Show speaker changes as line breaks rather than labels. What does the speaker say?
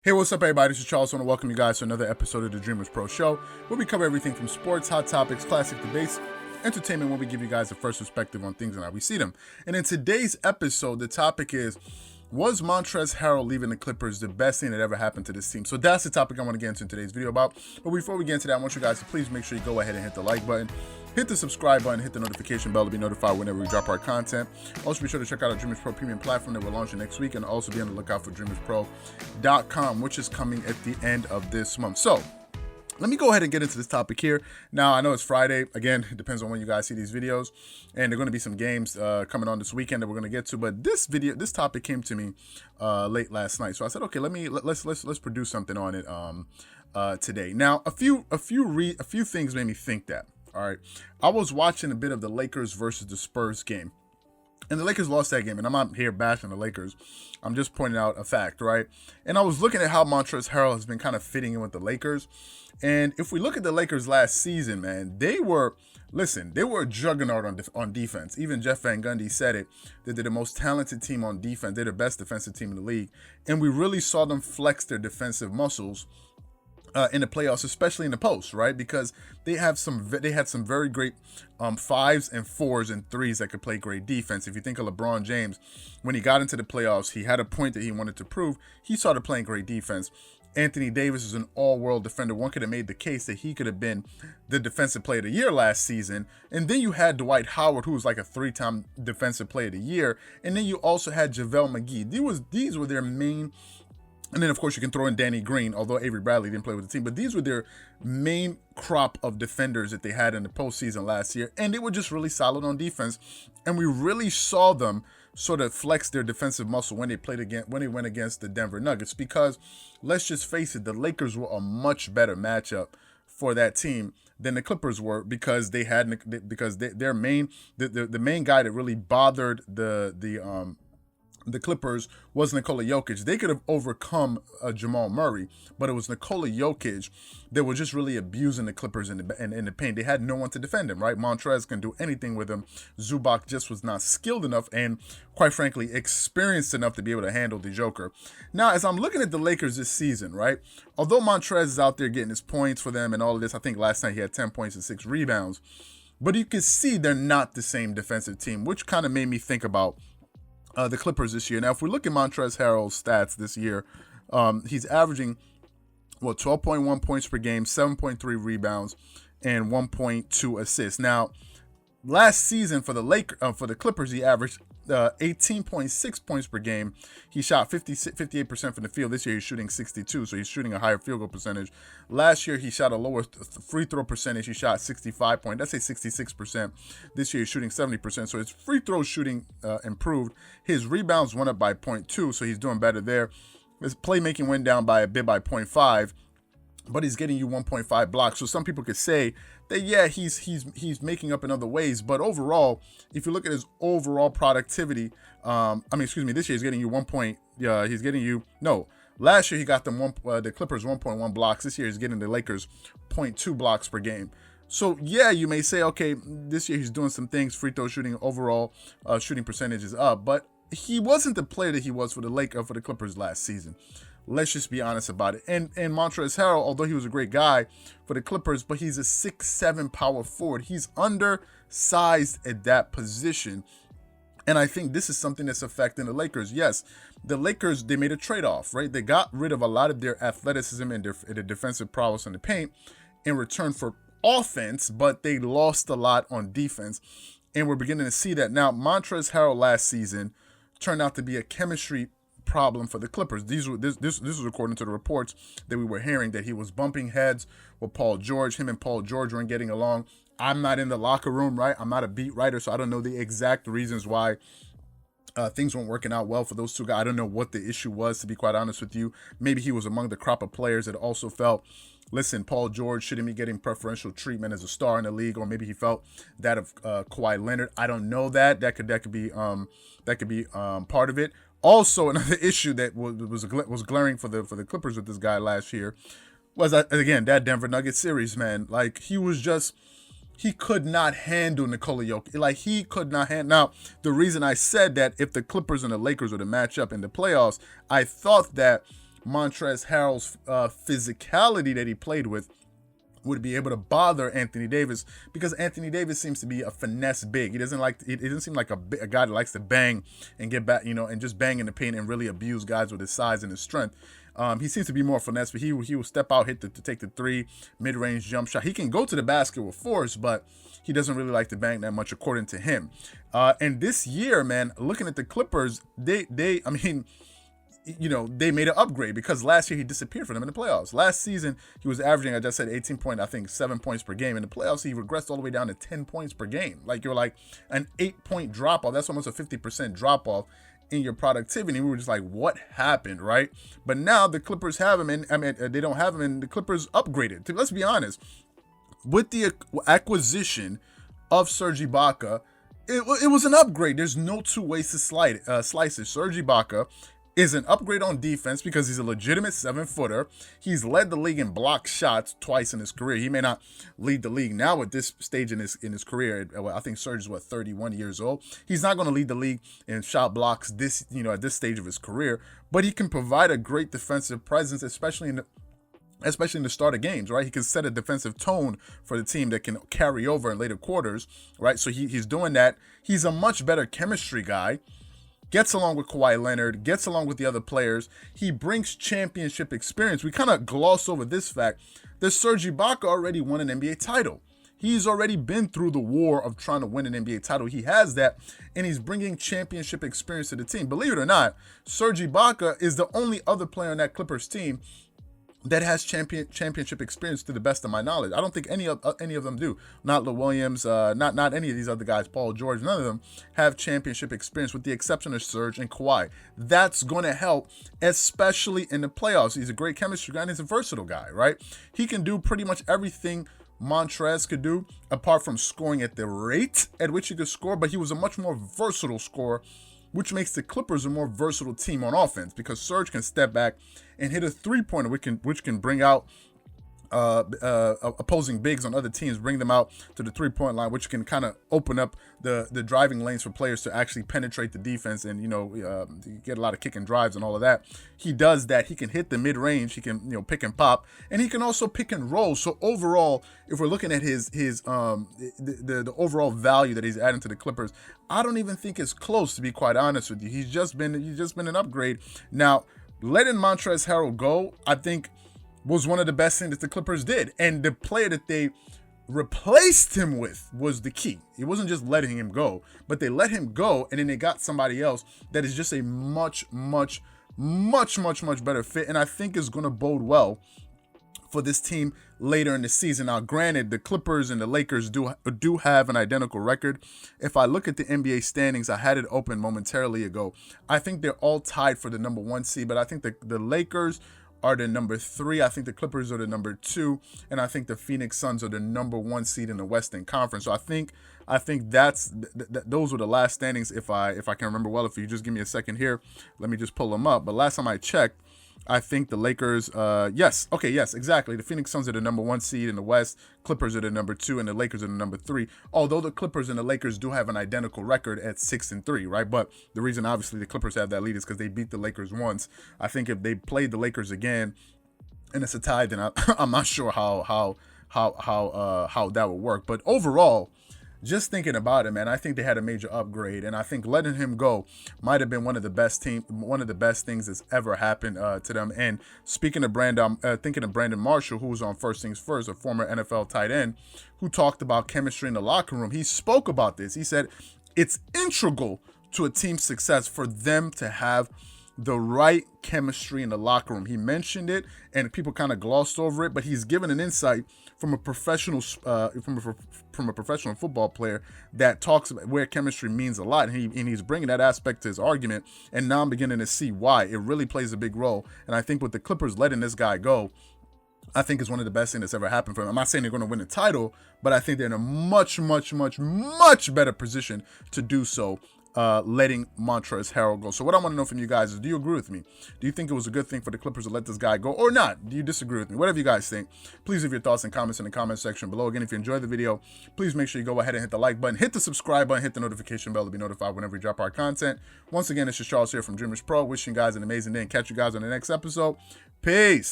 Hey, what's up, everybody? This is Charles. I want to welcome you guys to another episode of the Dreamerspro Show, where we cover everything from sports, hot topics, classic debates, entertainment, where we give you guys a first perspective on things and how we see them. And in today's episode, the topic is, was Montrezl Harrell leaving the Clippers the best thing that ever happened to this team? So that's the topic I want to get into in today's video about. But before we get into that, I want you guys to please make sure you go ahead and hit the like button, hit the subscribe button, hit the notification bell to be notified whenever we drop our content. Also, be sure to check out our Dreamerspro premium platform that we're launching next week, and also be on the lookout for Dreamerspro.com, which is coming at the end of this month. So let me go ahead and get into this topic here. Now, I know it's Friday. Again, it depends on when you guys see these videos. And there are going to be some games coming on this weekend that we're going to get to. But this topic came to me late last night. So I said, okay, let's produce something on it today. Now, a few things made me think that. All right, I was watching a bit of the Lakers versus the Spurs game. And the Lakers lost that game, and I'm not here bashing the Lakers. I'm just pointing out a fact, right? And I was looking at how Montrezl Harrell has been kind of fitting in with the Lakers. And if we look at the Lakers last season, man, they were a juggernaut on defense. Even Jeff Van Gundy said it, that they're the most talented team on defense. They're the best defensive team in the league. And we really saw them flex their defensive muscles in the playoffs, especially in the post, right? Because they had some very great 5s and 4s and 3s that could play great defense. If you think of LeBron James, when he got into the playoffs, he had a point that he wanted to prove. He started playing great defense. Anthony Davis is an all-world defender. One could have made the case that he could have been the defensive player of the year last season. And then you had Dwight Howard, who was like a 3-time defensive player of the year. And then you also had JaVale McGee. These were their main. And then, of course, you can throw in Danny Green, although Avery Bradley didn't play with the team. But these were their main crop of defenders that they had in the postseason last year. And they were just really solid on defense. And we really saw them sort of flex their defensive muscle when they went against the Denver Nuggets. Because, let's just face it, the Lakers were a much better matchup for that team than the Clippers were, because the main guy that really bothered the Clippers was Nikola Jokic. They could have overcome Jamal Murray, but it was Nikola Jokic that was just really abusing the Clippers in the paint. They had no one to defend him, right? Montrez can do anything with him. Zubac just was not skilled enough and, quite frankly, experienced enough to be able to handle the Joker. Now, as I'm looking at the Lakers this season, right, although Montrez is out there getting his points for them and all of this, I think last night he had 10 points and 6 rebounds, but you can see they're not the same defensive team, which kind of made me think about the Clippers this year. Now, if we look at Montrezl Harrell's stats this year, he's averaging 12.1 points per game, 7.3 rebounds, and 1.2 assists. Now, last season for the Clippers, he averaged 18.6 points per game. He shot 58% from the field. This year he's shooting 62%, so he's shooting a higher field goal percentage. Last year he shot a lower free throw percentage. He shot 66%. This year he's shooting 70%, so his free throw shooting improved. His rebounds went up by 0.2, so he's doing better there. His playmaking went down by a bit by 0.5. But he's getting you 1.5 blocks. So some people could say that, yeah, he's making up in other ways. But overall, if you look at his overall productivity, this year he's getting you last year he got them the Clippers 1.1 blocks. This year he's getting the Lakers 0.2 blocks per game. So, yeah, you may say, okay, this year he's doing some things. Free throw shooting, overall shooting percentage is up. But he wasn't the player that he was for the Clippers last season. Let's just be honest about it. And Montrezl Harrell, although he was a great guy for the Clippers, but he's a 6'7" power forward. He's undersized at that position. And I think this is something that's affecting the Lakers. Yes, the Lakers, they made a trade-off, right? They got rid of a lot of their athleticism and their defensive prowess in the paint in return for offense, but they lost a lot on defense. And we're beginning to see that. Now, Montrezl Harrell last season turned out to be a chemistry problem for the Clippers. This was according to the reports that we were hearing, that he was bumping heads with Paul George. Him and Paul George weren't getting along. I'm not in the locker room, right? I'm not a beat writer, so I don't know the exact reasons why things weren't working out well for those two guys. I don't know what the issue was, to be quite honest with you. Maybe he was among the crop of players that also felt, listen, Paul George shouldn't be getting preferential treatment as a star in the league, or maybe he felt that of Kawhi Leonard. I don't know that. That could be part of it. Also, another issue that was glaring for the Clippers with this guy last year was, again, that Denver Nuggets series, man. Like, he could not handle Nikola Jokic. Like, he could not handle. Now, the reason I said that if the Clippers and the Lakers were to match up in the playoffs, I thought that Montrezl Harrell's physicality that he played with would be able to bother Anthony Davis, because Anthony Davis seems to be a finesse big. He doesn't seem like a guy that likes to bang and get back, and just bang in the paint and really abuse guys with his size and his strength. He seems to be more finesse, but he will step out, to take the three, mid-range jump shot. He can go to the basket with force, but he doesn't really like to bang that much, according to him. And this year, man, looking at the Clippers, they made an upgrade, because last year he disappeared for them in the playoffs. Last season, he was averaging, I just said, 7 points per game. In the playoffs, he regressed all the way down to 10 points per game. Like, you're like an 8-point drop-off. That's almost a 50% drop-off in your productivity. We were just like, what happened, right? But now the Clippers have him, and they don't have him, and the Clippers upgraded. Let's be honest. With the acquisition of Serge Ibaka, it was an upgrade. There's no two ways to slice it. Serge Ibaka is an upgrade on defense, because he's a legitimate 7-footer. He's led the league in block shots twice in his career. He may not lead the league now at this stage in his career. I think Serge is 31 years old. He's not going to lead the league in shot blocks at this stage of his career, but he can provide a great defensive presence, especially in the start of games, right? He can set a defensive tone for the team that can carry over in later quarters, right? So he's doing that. He's a much better chemistry guy. Gets along with Kawhi Leonard, gets along with the other players. He brings championship experience. We kind of gloss over this fact that Serge Ibaka already won an NBA title. He's already been through the war of trying to win an NBA title. He has that, and he's bringing championship experience to the team. Believe it or not, Serge Ibaka is the only other player on that Clippers team that has championship experience, to the best of my knowledge. I don't think any of them do. Not Lou Williams, not any of these other guys, Paul George, none of them have championship experience, with the exception of Serge and Kawhi. That's going to help, especially in the playoffs. He's a great chemistry guy, and he's a versatile guy, right? He can do pretty much everything Montrez could do, apart from scoring at the rate at which he could score, but he was a much more versatile scorer, which makes the Clippers a more versatile team on offense, because Serge can step back and hit a three-pointer, which can bring out opposing bigs on other teams, bring them out to the three-point line, which can kind of open up the driving lanes for players to actually penetrate the defense and, get a lot of kick and drives and all of that. He does that. He can hit the mid-range. He can, pick and pop, and he can also pick and roll. So overall, if we're looking at his the overall value that he's adding to the Clippers, I don't even think it's close, to be quite honest with you. He's just been an upgrade. Now, letting Montrezl Harrell go, I think, was one of the best things that the Clippers did. And the player that they replaced him with was the key. It wasn't just letting him go, but they let him go, and then they got somebody else that is just a much better fit, and I think is going to bode well for this team later in the season. Now, granted, the Clippers and the Lakers do have an identical record. If I look at the NBA standings, I had it open momentarily ago. I think they're all tied for the number 1 seed, but I think the Lakers are the number 3. I think the Clippers are the number 2, and I think the Phoenix Suns are the number 1 seed in the Western Conference. So I think those were the last standings. If I can remember well, if you just give me a second here, let me just pull them up. But last time I checked, I think the Lakers, yes, exactly. The Phoenix Suns are the number 1 seed in the West. Clippers are the number 2, and the Lakers are the number 3. Although the Clippers and the Lakers do have an identical record at 6-3, right? But the reason, obviously, the Clippers have that lead is because they beat the Lakers once. I think if they played the Lakers again and it's a tie, then I'm not sure how that would work. But overall, just thinking about it, man, I think they had a major upgrade, and I think letting him go might have been one of the best things that's ever happened to them. And speaking of thinking of Brandon Marshall, who was on First Things First, a former NFL tight end, who talked about chemistry in the locker room. He spoke about this. He said it's integral to a team's success for them to have the right chemistry in the locker room. He mentioned it, and people kind of glossed over it, but he's given an insight from a professional professional football player that talks about where chemistry means a lot, and he's bringing that aspect to his argument. And now I'm beginning to see why it really plays a big role. And I think with the Clippers letting this guy go, I think is one of the best things that's ever happened for them. I'm not saying they're going to win a title, but I think they're in a much better position to do so letting Montrezl Harrell go. So what I want to know from you guys is, do you agree with me? Do you think it was a good thing for the Clippers to let this guy go or not? Do you disagree with me? Whatever you guys think, please leave your thoughts and comments in the comment section below. Again, if you enjoyed the video, please make sure you go ahead and hit the like button, hit the subscribe button, hit the notification bell to be notified whenever we drop our content. Once again, it's your Charles here from Dreamerspro, wishing you guys an amazing day and catch you guys on the next episode. Peace.